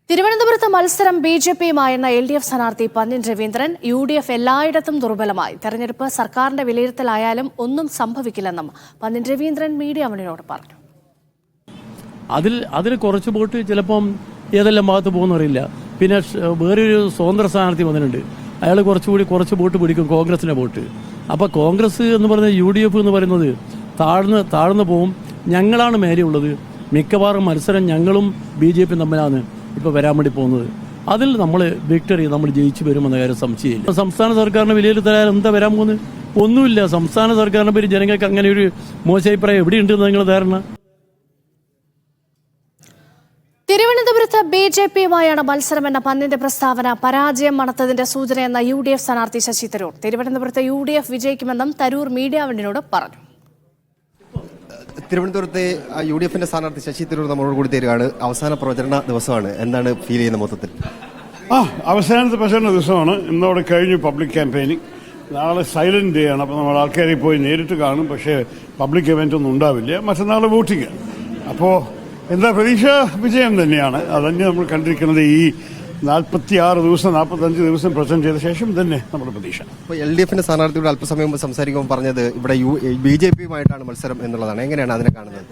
തിരുവനന്തപുരത്ത് മത്സരം ബി.ജെ.പിയുമായെന്ന എൽ.ഡി.എഫ് സ്ഥാനാർത്ഥി പന്ന്യൻ രവീന്ദ്രൻ യു.ഡി.എഫ് എല്ലായിടത്തും ദുർബലമായി, തെരഞ്ഞെടുപ്പ് സർക്കാരിന്റെ വിലയിരുത്തലായാലും ഒന്നും സംഭവിക്കില്ലെന്നും പന്ന്യൻ രവീന്ദ്രൻ മീഡിയ വണിനോട് പറഞ്ഞു. അതിൽ കുറച്ച് വോട്ട് ചിലപ്പം ഏതെല്ലാം ഭാഗത്ത് പോകുന്നറിയില്ല. പിന്നെ വേറൊരു സ്വതന്ത്ര സ്ഥാനാർത്ഥി വന്നിട്ടുണ്ട്, അയാൾ കുറച്ച് വോട്ട് പിടിക്കും, കോൺഗ്രസിന്റെ വോട്ട്. അപ്പോൾ കോൺഗ്രസ് എന്ന് പറയുന്ന യു.ഡി.എഫ് എന്ന് പറയുന്നത് താഴ്ന്നു പോവും. ഞങ്ങളാണ് മേലെയുള്ളത്. മിക്കവാറും മത്സരം ഞങ്ങളും ബി.ജെ.പി തമ്മിലാണ് ഇപ്പോൾ വരാൻ വേണ്ടി പോകുന്നത്. അതിൽ നമ്മൾ വിക്ടറി നമ്മൾ ജയിച്ചു വരുമെന്ന കാര്യം സംശയമില്ല. സംസ്ഥാന സർക്കാരിന്റെ വിലയിരുത്തലാൽ എന്താ വരാൻ പോകുന്നത്? ഒന്നുമില്ല. സംസ്ഥാന സർക്കാരിനെ പറ്റി ജനങ്ങൾക്ക് അങ്ങനെ ഒരു മോശാഭിപ്രായം എവിടെയുണ്ടെന്ന് നിങ്ങൾ ധാരണ? തിരുവനന്തപുരത്ത് ബി.ജെ.പിയുമായാണ് മത്സരമെന്ന പന്ന്യന്റെ പ്രസ്താവന പരാജയം മണത്തതിന്റെ സൂചനയെന്ന യു.ഡി.എഫ് സ്ഥാനാർത്ഥി ശശി തരൂർ. തിരുവനന്തപുരത്ത് യു.ഡി.എഫ് വിജയിക്കുമെന്നും തരൂർ മീഡിയ വണിനോട് പറഞ്ഞു. തിരുവനന്തപുരത്തെ യു.ഡി.എഫിന്റെ സ്ഥാനാർത്ഥി ശശി തരൂർ നമ്മളോട് കൂടി തരികയാണ്. അവസാന പ്രചരണ ദിവസമാണ്. എന്താണ് ഫീൽ ചെയ്യുന്നത് മൊത്തത്തിൽ? അവസാനത്തെ പ്രചരണ ദിവസമാണ്. ഇന്നോടെ കഴിഞ്ഞു പബ്ലിക് ക്യാമ്പയിനിങ്. നാളെ സൈലന്റ് ഡേ ആണ്. അപ്പോൾ നമ്മൾ ആൾക്കാരെ പോയി നേരിട്ട് കാണും. പക്ഷേ പബ്ലിക് ഇവന്റ് ഒന്നും ഉണ്ടാവില്ല. മറ്റന്നാൾ വോട്ടിങ്. അപ്പോൾ എന്താ പ്രതീക്ഷ? വിജയം തന്നെയാണ്. അതന്നെ നമ്മൾ കണ്ടിരിക്കുന്നത്. ഈ 45 ദിവസം പ്രസന്റ് ചെയ്ത ശേഷം തന്നെ നമ്മുടെ പ്രതീക്ഷ. ഇപ്പോൾ എൽ.ഡി.എഫിന്റെ സ്ഥാനാർത്ഥിയോട് അല്പസമയം മുമ്പ് സംസാരിക്കുമ്പോൾ പറഞ്ഞത് ഇവിടെ ബി.ജെ.പിയുമായിട്ടാണ് മത്സരം എന്നുള്ളതാണ്. എങ്ങനെയാണ് അതിനെ കാണുന്നത്?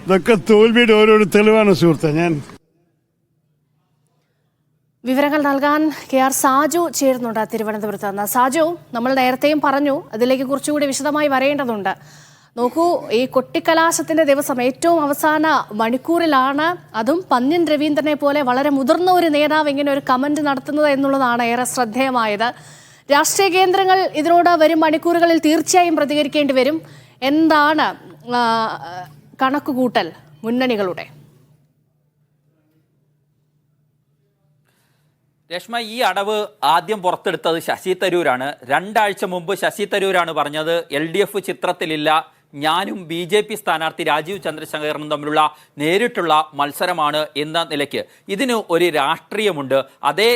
ഇതൊക്കെ തോൽവിയുടെ ഓരോരോ തെളിവാണ് സുഹൃത്തെ. ഞാൻ വിവരങ്ങൾ നൽകാൻ കെ.ആർ. സാജു ചേരുന്നുണ്ട് തിരുവനന്തപുരത്ത് നിന്ന്. സാജു, നമ്മൾ നേരത്തെയും പറഞ്ഞു, അതിലേക്ക് കുറച്ചുകൂടി വിശദമായി വരേണ്ടതുണ്ട്. നോക്കൂ, ഈ കൊട്ടിക്കലാശത്തിന്റെ ദിവസം ഏറ്റവും അവസാന മണിക്കൂറിലാണ് അതും പന്ന്യൻ രവീന്ദ്രനെ പോലെ വളരെ മുതിർന്ന ഒരു നേതാവ് ഇങ്ങനെ ഒരു കമന്റ് നടത്തുന്നത് എന്നുള്ളതാണ് ഏറെ ശ്രദ്ധേയമായത്. രാഷ്ട്രീയ കേന്ദ്രങ്ങൾ ഇതിനോട് വരും മണിക്കൂറുകളിൽ തീർച്ചയായും പ്രതികരിക്കേണ്ടി വരും. എന്താണ് കണക്കുകൂട്ടൽ മുന്നണികളുടെ? രേഷ്മ, ഈ അടവ് ആദ്യം പുറത്തെടുത്തത് ശശി തരൂരാണ്. 2 ആഴ്ച മുമ്പ് ശശി തരൂരാണ് പറഞ്ഞത് LDF ചിത്രത്തിലില്ല, ഞാനും BJP സ്ഥാനാർത്ഥി രാജീവ് ചന്ദ്രശേഖരനും തമ്മിലുള്ള നേരിട്ടുള്ള മത്സരമാണ് എന്ന നിലയ്ക്ക്. ഇതിന് ഒരു രാഷ്ട്രീയമുണ്ട്. അതേ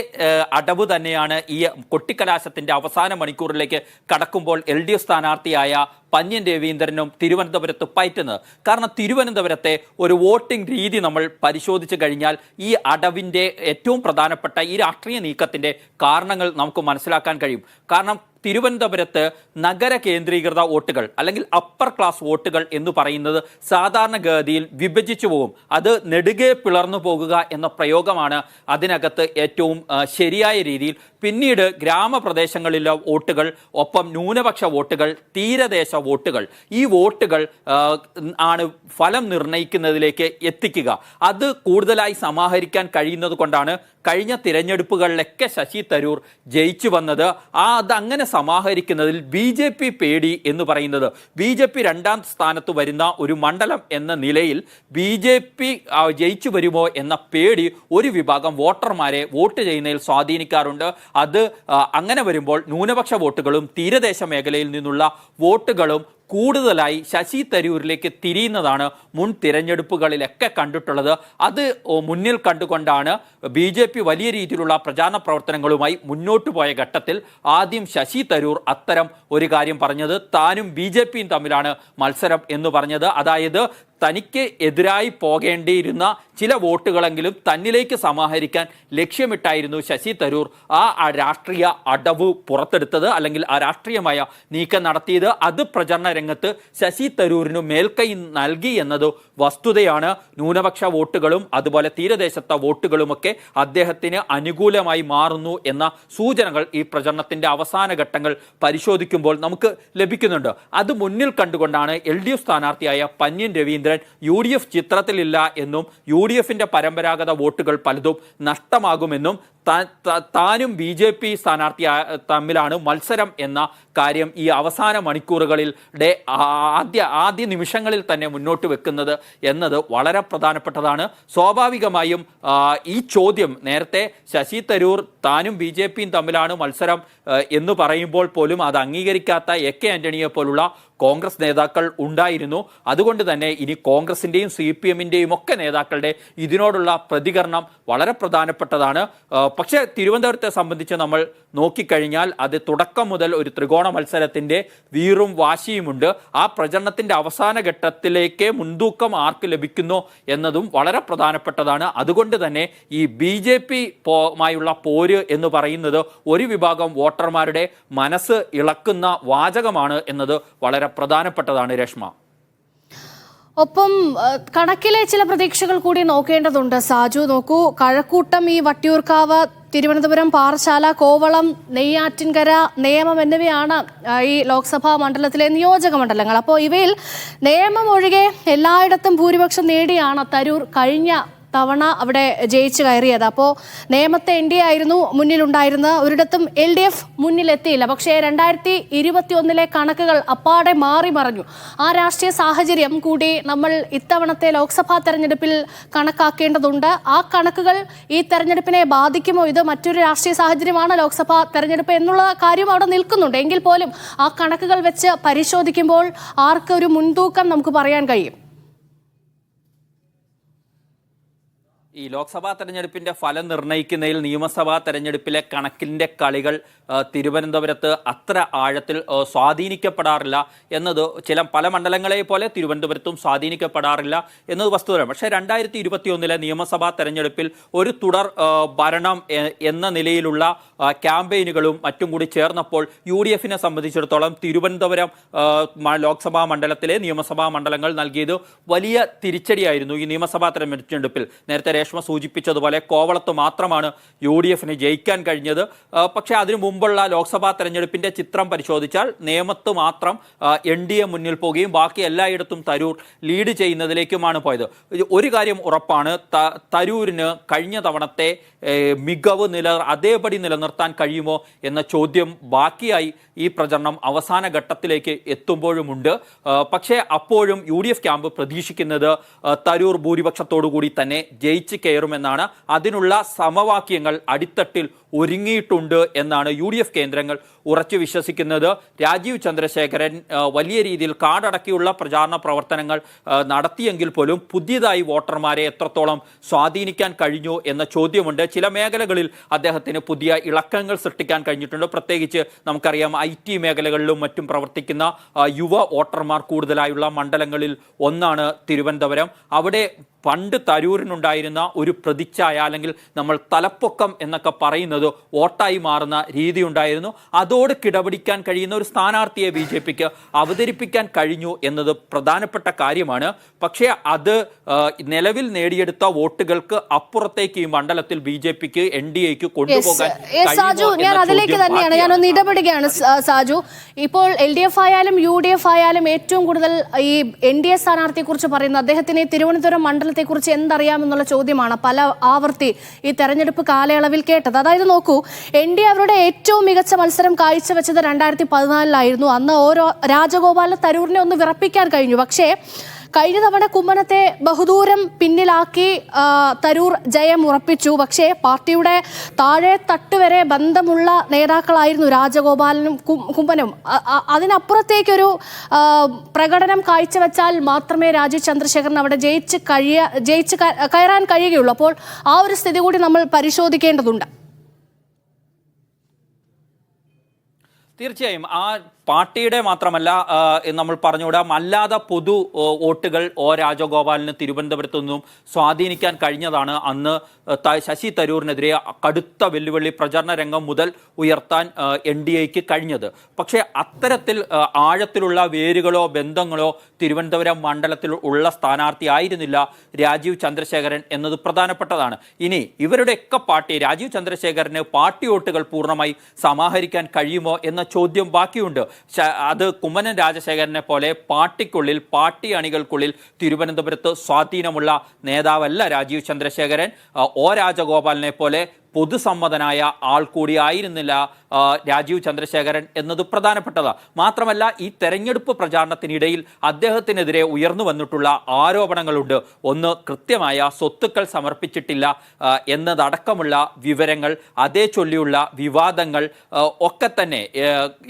അടവ് തന്നെയാണ് ഈ കൊട്ടിക്കലാശത്തിന്റെ അവസാന മണിക്കൂറിലേക്ക് കടക്കുമ്പോൾ LDF സ്ഥാനാർത്ഥിയായ പന്ന്യൻ രവീന്ദ്രനും തിരുവനന്തപുരത്ത് പയറ്റുന്നത്. കാരണം തിരുവനന്തപുരത്തെ ഒരു വോട്ടിംഗ് രീതി നമ്മൾ പരിശോധിച്ചു കഴിഞ്ഞാൽ ഈ അടവിൻ്റെ ഏറ്റവും പ്രധാനപ്പെട്ട ഈ രാഷ്ട്രീയ നീക്കത്തിൻ്റെ കാരണങ്ങൾ നമുക്ക് മനസ്സിലാക്കാൻ കഴിയും. കാരണം തിരുവനന്തപുരത്ത് നഗര കേന്ദ്രീകൃത വോട്ടുകൾ അല്ലെങ്കിൽ അപ്പർ ക്ലാസ് വോട്ടുകൾ എന്ന് പറയുന്നത് സാധാരണഗതിയിൽ വിഭജിച്ചു പോകും. അത് നെടുകെ പിളർന്നു പോകുക എന്ന പ്രയോഗമാണ് അതിനകത്ത് ഏറ്റവും ശരിയായ രീതിയിൽ. പിന്നീട് ഗ്രാമപ്രദേശങ്ങളിലെ വോട്ടുകൾ, ഒപ്പം ന്യൂനപക്ഷ വോട്ടുകൾ, തീരദേശ വോട്ടുകൾ, ഈ വോട്ടുകൾ ആണ് ഫലം നിർണ്ണയിക്കുന്നതിലേക്ക് എത്തിക്കുക. അത് കൂടുതലായി സമാഹരിക്കാൻ കഴിയുന്നത് കൊണ്ടാണ് കഴിഞ്ഞ തിരഞ്ഞെടുപ്പുകളിലൊക്കെ ശശി തരൂർ ജയിച്ചു വന്നത്. അതങ്ങനെ സമാഹരിക്കുന്നതിൽ BJP പേടി എന്ന് പറയുന്നത്, BJP 2ാം സ്ഥാനത്ത് വരുന്ന ഒരു മണ്ഡലം എന്ന നിലയിൽ BJP ജയിച്ചു വരുമോ എന്ന പേടി ഒരു വിഭാഗം വോട്ടർമാരെ വോട്ട് ചെയ്യുന്നതിൽ സ്വാധീനിക്കാറുണ്ട്. അത് അങ്ങനെ വരുമ്പോൾ ന്യൂനപക്ഷ വോട്ടുകളും തീരദേശ മേഖലയിൽ നിന്നുള്ള വോട്ടുകളും കൂടുതലായി ശശി തരൂരിലേക്ക് തിരിയുന്നതാണ് മുൻ തിരഞ്ഞെടുപ്പുകളിലൊക്കെ കണ്ടിട്ടുള്ളത്. അത് മുന്നിൽ കണ്ടുകൊണ്ടാണ് BJP വലിയ രീതിയിലുള്ള പ്രചാരണ പ്രവർത്തനങ്ങളുമായി മുന്നോട്ട് പോയ ഘട്ടത്തിൽ ആദ്യം ശശി തരൂർ അത്തരം ഒരു കാര്യം പറഞ്ഞത്. താനും BJPയും തമ്മിലാണ് മത്സരം എന്ന് പറഞ്ഞത്. അതായത് തനിക്ക് എതിരായി പോകേണ്ടിയിരുന്ന ചില വോട്ടുകളെങ്കിലും തന്നിലേക്ക് സമാഹരിക്കാൻ ലക്ഷ്യമിട്ടായിരുന്നു ശശി തരൂർ ആ രാഷ്ട്രീയ അടവ് പുറത്തെടുത്തത്, അല്ലെങ്കിൽ ആ രാഷ്ട്രീയമായ നീക്കം നടത്തിയത്. അത് പ്രചരണ രംഗത്ത് ശശി തരൂരിന് മേൽക്കൈ നൽകി എന്നത് വസ്തുതയാണ്. ന്യൂനപക്ഷ വോട്ടുകളും അതുപോലെ തീരദേശത്തെ വോട്ടുകളുമൊക്കെ അദ്ദേഹത്തിന് അനുകൂലമായി മാറുന്നു എന്ന സൂചനകൾ ഈ പ്രചരണത്തിന്റെ അവസാന ഘട്ടങ്ങൾ പരിശോധിക്കുമ്പോൾ നമുക്ക് ലഭിക്കുന്നുണ്ട്. അത് മുന്നിൽ കണ്ടുകൊണ്ടാണ് LDF സ്ഥാനാർത്ഥിയായ പന്ന്യൻ രവീന്ദ്രൻ UDF ചിത്രത്തിലില്ല എന്നും UDFിന്റെ പരമ്പരാഗത വോട്ടുകൾ പലതും നഷ്ടമാകുമെന്നും താനും BJP സ്ഥാനാർത്ഥി തമ്മിലാണ് മത്സരം എന്ന കാര്യം ഈ അവസാന മണിക്കൂറുകളിലെ ആദ്യ നിമിഷങ്ങളിൽ തന്നെ മുന്നോട്ട് വെക്കുന്നത് എന്നത് വളരെ പ്രധാനപ്പെട്ടതാണ്. സ്വാഭാവികമായും ഈ ചോദ്യം നേരത്തെ ശശി തരൂർ താനും BJPയും തമ്മിലാണ് മത്സരം എന്ന് പറയുമ്പോൾ പോലും അത് അംഗീകരിക്കാത്ത AK ആന്റണിയെ പോലുള്ള കോൺഗ്രസ് നേതാക്കൾ ഉണ്ടായിരുന്നു. അതുകൊണ്ട് തന്നെ ഇനി കോൺഗ്രസിൻ്റെയും CPMൻ്റെയും ഒക്കെ നേതാക്കളുടെ ഇതിനോടുള്ള പ്രതികരണം വളരെ പ്രധാനപ്പെട്ടതാണ്. പക്ഷേ തിരുവനന്തപുരത്തെ സംബന്ധിച്ച് നമ്മൾ നോക്കിക്കഴിഞ്ഞാൽ അത് തുടക്കം മുതൽ ഒരു ത്രികോണ മത്സരത്തിന്റെ വീറും വാശിയുമുണ്ട്. ആ പ്രചരണത്തിന്റെ അവസാന ഘട്ടത്തിലേക്ക് മുൻതൂക്കം ആർക്ക് ലഭിക്കുന്നു എന്നതും വളരെ പ്രധാനപ്പെട്ടതാണ്. അതുകൊണ്ട് തന്നെ ഈ BJP മായുള്ള പോര് എന്ന് പറയുന്നത് ഒരു വിഭാഗം വോട്ടർമാരുടെ മനസ്സ് ഇളക്കുന്ന വാചകമാണ് എന്നത് വളരെ പ്രധാനപ്പെട്ടതാണ്. രേഷ്മ, ഒപ്പം കണക്കിലെ ചില പ്രതീക്ഷകൾ കൂടി നോക്കേണ്ടതുണ്ട്. സാജു, നോക്കൂ, കഴക്കൂട്ടം, ഈ വട്ടിയൂർക്കാവ്, തിരുവനന്തപുരം, പാറശാല, കോവളം, നെയ്യാറ്റിൻകര, നേമം എന്നിവയാണ് ഈ ലോക്സഭാ മണ്ഡലത്തിലെ നിയോജക മണ്ഡലങ്ങൾ. അപ്പോൾ ഇവയിൽ നേമം ഒഴികെ എല്ലായിടത്തും ഭൂരിപക്ഷം നേടിയാണ് തരൂർ കഴിഞ്ഞ തവണ അവിടെ ജയിച്ചു കയറിയത്. അപ്പോൾ നേമത്തെ NDA ആയിരുന്നു മുന്നിലുണ്ടായിരുന്നത്. ഒരിടത്തും LDF മുന്നിലെത്തിയില്ല. പക്ഷേ 2021 കണക്കുകൾ അപ്പാടെ മാറി മറിഞ്ഞു. ആ രാഷ്ട്രീയ സാഹചര്യം കൂടി നമ്മൾ ഇത്തവണത്തെ ലോക്സഭാ തെരഞ്ഞെടുപ്പിൽ കണക്കാക്കേണ്ടതുണ്ട്. ആ കണക്കുകൾ ഈ തെരഞ്ഞെടുപ്പിനെ ബാധിക്കുമോ? ഇത് മറ്റൊരു രാഷ്ട്രീയ സാഹചര്യമാണ് ലോക്സഭാ തെരഞ്ഞെടുപ്പ് എന്നുള്ള കാര്യം അവിടെ നിൽക്കുന്നുണ്ട്. എങ്കിൽ പോലും ആ കണക്കുകൾ വെച്ച് പരിശോധിക്കുമ്പോൾ ആർക്കൊരു മുൻതൂക്കം നമുക്ക് പറയാൻ കഴിയും? ഈ ലോക്സഭാ തെരഞ്ഞെടുപ്പിന്റെ ഫലം നിർണ്ണയിക്കുന്നതിൽ നിയമസഭാ തെരഞ്ഞെടുപ്പിലെ കണക്കിന്റെ കളികൾ തിരുവനന്തപുരത്ത് അത്ര ആഴത്തിൽ സ്വാധീനിക്കപ്പെടാറില്ല എന്നത് പല മണ്ഡലങ്ങളെ പോലെ തിരുവനന്തപുരത്തും സ്വാധീനിക്കപ്പെടാറില്ല എന്നത് വസ്തുതയാണ്. പക്ഷേ 2021 നിയമസഭാ തെരഞ്ഞെടുപ്പിൽ ഒരു തുടർ ഭരണം എന്ന നിലയിലുള്ള ക്യാമ്പയിനുകളും മറ്റും കൂടി ചേർന്നപ്പോൾ UDFനെ സംബന്ധിച്ചിടത്തോളം തിരുവനന്തപുരം ലോക്സഭാ മണ്ഡലത്തിലെ നിയമസഭാ മണ്ഡലങ്ങൾ നൽകിയത് വലിയ തിരിച്ചടിയായിരുന്നു. ഈ നിയമസഭാ തെരഞ്ഞെടുപ്പിൽ നേരത്തെ രേഷ്മ സൂചിപ്പിച്ചതുപോലെ കോവളത്ത് മാത്രമാണ് UDFന് ജയിക്കാൻ കഴിഞ്ഞത്. പക്ഷേ അതിനു മുമ്പുള്ള ലോക്സഭാ തെരഞ്ഞെടുപ്പിന്റെ ചിത്രം പരിശോധിച്ചാൽ നേമത്ത് മാത്രം NDA മുന്നിൽ പോവുകയും ബാക്കി എല്ലായിടത്തും തരൂർ ലീഡ് ചെയ്യുന്നതിലേക്കുമാണ് പോയത്. ഒരു കാര്യം ഉറപ്പാണ്, തരൂരിന് കഴിഞ്ഞ തവണത്തെ മികവ് അതേപടി നിലനിർത്താൻ കഴിയുമോ എന്ന ചോദ്യം ബാക്കിയായി ഈ പ്രചരണം അവസാന ഘട്ടത്തിലേക്ക് എത്തുമ്പോഴുമുണ്ട്. പക്ഷേ അപ്പോഴും UDF ക്യാമ്പ് പ്രതീക്ഷിക്കുന്നത് തരൂർ ഭൂരിപക്ഷത്തോടു കൂടി തന്നെ ജയിച്ച് കയറുമെന്നാണ്. അതിനുള്ള സമവാക്യങ്ങൾ അടിത്തട്ടിൽ ഒരുങ്ങിയിട്ടുണ്ട് എന്നാണ് UDF കേന്ദ്രങ്ങൾ ഉറച്ചു വിശ്വസിക്കുന്നത്. രാജീവ് ചന്ദ്രശേഖരൻ വലിയ രീതിയിൽ കാടടക്കിയുള്ള പ്രചാരണ പ്രവർത്തനങ്ങൾ നടത്തിയെങ്കിൽ പോലും പുതിയതായി വോട്ടർമാരെ എത്രത്തോളം സ്വാധീനിക്കാൻ കഴിഞ്ഞു എന്ന ചോദ്യമുണ്ട്. ചില മേഖലകളിൽ അദ്ദേഹത്തിന് പുതിയ ഇളക്കങ്ങൾ സൃഷ്ടിക്കാൻ കഴിഞ്ഞിട്ടുണ്ട്. പ്രത്യേകിച്ച് നമുക്കറിയാം IT മേഖലകളിലും മറ്റും പ്രവർത്തിക്കുന്ന യുവ വോട്ടർമാർ കൂടുതലായുള്ള മണ്ഡലങ്ങളിൽ ഒന്നാണ് തിരുവനന്തപുരം. അവിടെ പണ്ട് തരൂരിനുണ്ടായിരുന്ന ഒരു പ്രതിച്ഛായ അല്ലെങ്കിൽ നമ്മൾ തലപ്പൊക്കം എന്നൊക്കെ പറയുന്നത് വോട്ടായി മാറുന്ന രീതി ഉണ്ടായിരുന്നു. അതോട് കിടപിടിക്കാൻ കഴിയുന്ന ഒരു സ്ഥാനാർത്ഥിയെ BJPക്ക് അവതരിപ്പിക്കാൻ കഴിഞ്ഞു എന്നത് പ്രധാനപ്പെട്ട കാര്യമാണ്. പക്ഷേ അത് നിലവിൽ നേടിയെടുത്ത വോട്ടുകൾക്ക് അപ്പുറത്തേക്ക് ഈ മണ്ഡലത്തിൽ BJPക്ക് NDAക്ക് കൊണ്ടുപോകാൻ ഞാൻ അതിലേക്ക് തന്നെയാണ് ഞാനൊന്ന് ഇടപെടുകയാണ്. സാജു, ഇപ്പോൾ LDF ആയാലും UDF ആയാലും ഏറ്റവും കൂടുതൽ ഈ NDA സ്ഥാനാർത്ഥിയെ കുറിച്ച് പറയുന്നത് അദ്ദേഹത്തിന് തിരുവനന്തപുരം മണ്ഡലത്തെക്കുറിച്ച് എന്തറിയാമെന്നുള്ള ചോദ്യമാണ് പല ആവർത്തി ഈ തെരഞ്ഞെടുപ്പ് കാലയളവിൽ കേട്ടത്. അതായത് നോക്കൂ, NDA അവരുടെ ഏറ്റവും മികച്ച മത്സരം കാഴ്ചവെച്ചത് 2014 അന്ന് രാജഗോപാലിന് തരൂരിനെ ഒന്ന് വിറപ്പിക്കാൻ കഴിഞ്ഞു. പക്ഷേ കഴിഞ്ഞ തവണ കുമ്മനത്തെ ബഹുദൂരം പിന്നിലാക്കി തരൂർ ജയം ഉറപ്പിച്ചു. പക്ഷേ പാർട്ടിയുടെ താഴെ തട്ട് വരെ ബന്ധമുള്ള നേതാക്കളായിരുന്നു രാജഗോപാലനും കുമ്മനും. അതിനപ്പുറത്തേക്കൊരു പ്രകടനം കാഴ്ചവെച്ചാൽ മാത്രമേ രാജീവ് ചന്ദ്രശേഖരൻ അവിടെ ജയിച്ച് കയറാൻ കഴിയുകയുള്ളൂ. അപ്പോൾ ആ ഒരു സ്ഥിതി കൂടി നമ്മൾ പരിശോധിക്കേണ്ടതുണ്ട്. തീർച്ചയായും ആ പാർട്ടിയുടെ മാത്രമല്ല നമ്മൾ പറഞ്ഞുകൂടാം, അല്ലാതെ പൊതു വോട്ടുകൾ രാജഗോപാലിന് തിരുവനന്തപുരത്തു നിന്നും സ്വാധീനിക്കാൻ കഴിഞ്ഞതാണ് അന്ന് ശശി തരൂരിനെതിരെ കടുത്ത വെല്ലുവിളി പ്രചരണ രംഗം മുതൽ ഉയർത്താൻ NDAക്ക് കഴിഞ്ഞത്. പക്ഷേ അത്തരത്തിൽ ആഴത്തിലുള്ള വേരുകളോ ബന്ധങ്ങളോ തിരുവനന്തപുരം മണ്ഡലത്തിൽ ഉള്ള സ്ഥാനാർത്ഥി ആയിരുന്നില്ല രാജീവ് ചന്ദ്രശേഖരൻ എന്നത് പ്രധാനപ്പെട്ടതാണ്. ഇനി ഇവരുടെയൊക്കെ പാർട്ടി രാജീവ് ചന്ദ്രശേഖരന് പാർട്ടി വോട്ടുകൾ പൂർണ്ണമായി സമാഹരിക്കാൻ കഴിയുമോ എന്ന ചോദ്യം ബാക്കിയുണ്ട്. അത് കുമ്മനം രാജശേഖരനെ പോലെ പാർട്ടിക്കുള്ളിൽ പാർട്ടി അണികൾക്കുള്ളിൽ തിരുവനന്തപുരത്ത് സ്വാധീനമുള്ള നേതാവല്ല രാജീവ് ചന്ദ്രശേഖരൻ. രാജഗോപാലിനെ പോലെ പൊതുസമ്മതനായ ആൾ കൂടിയായിരുന്നില്ല രാജീവ് ചന്ദ്രശേഖരൻ എന്നത് പ്രധാനപ്പെട്ടതാണ്. മാത്രമല്ല ഈ തെരഞ്ഞെടുപ്പ് പ്രചാരണത്തിനിടയിൽ അദ്ദേഹത്തിനെതിരെ ഉയർന്നു വന്നിട്ടുള്ള ആരോപണങ്ങളുണ്ട്. ഒന്ന്, കൃത്യമായ സ്വത്തുക്കൾ സമർപ്പിച്ചിട്ടില്ല എന്നതടക്കമുള്ള വിവരങ്ങൾ, അതേ ചൊല്ലിയുള്ള വിവാദങ്ങൾ ഒക്കെ തന്നെ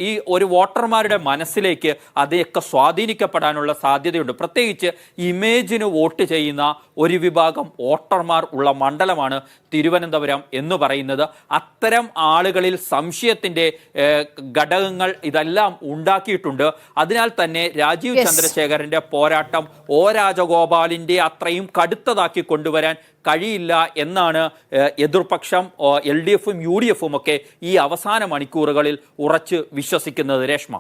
ഈ ഒരു വോട്ടർമാരുടെ മനസ്സിലേക്ക് അതൊക്കെ സ്വാധീനിക്കപ്പെടാനുള്ള സാധ്യതയുണ്ട്. പ്രത്യേകിച്ച് ഇമേജിന് വോട്ട് ചെയ്യുന്ന ഒരു വിഭാഗം വോട്ടർമാർ ഉള്ള മണ്ഡലമാണ് തിരുവനന്തപുരം എന്ന് എന്ന് പറയുന്നത്. അത്തരം ആളുകളിൽ സംശയത്തിന്റെ ഘടകങ്ങൾ ഇതെല്ലാം ഉണ്ടാക്കിയിട്ടുണ്ട്. അതിനാൽ തന്നെ രാജീവ് ചന്ദ്രശേഖരന്റെ പോരാട്ടം ഒ രാജഗോപാലിന്റെ അത്രയും കടുത്തതാക്കി കൊണ്ടുവരാൻ കഴിയില്ല എന്നാണ് എതിർപക്ഷം LDFും UDFും ഒക്കെ ഈ അവസാന മണിക്കൂറുകളിൽ ഉറച്ച് വിശ്വസിക്കുന്നത്. രേഷ്മ.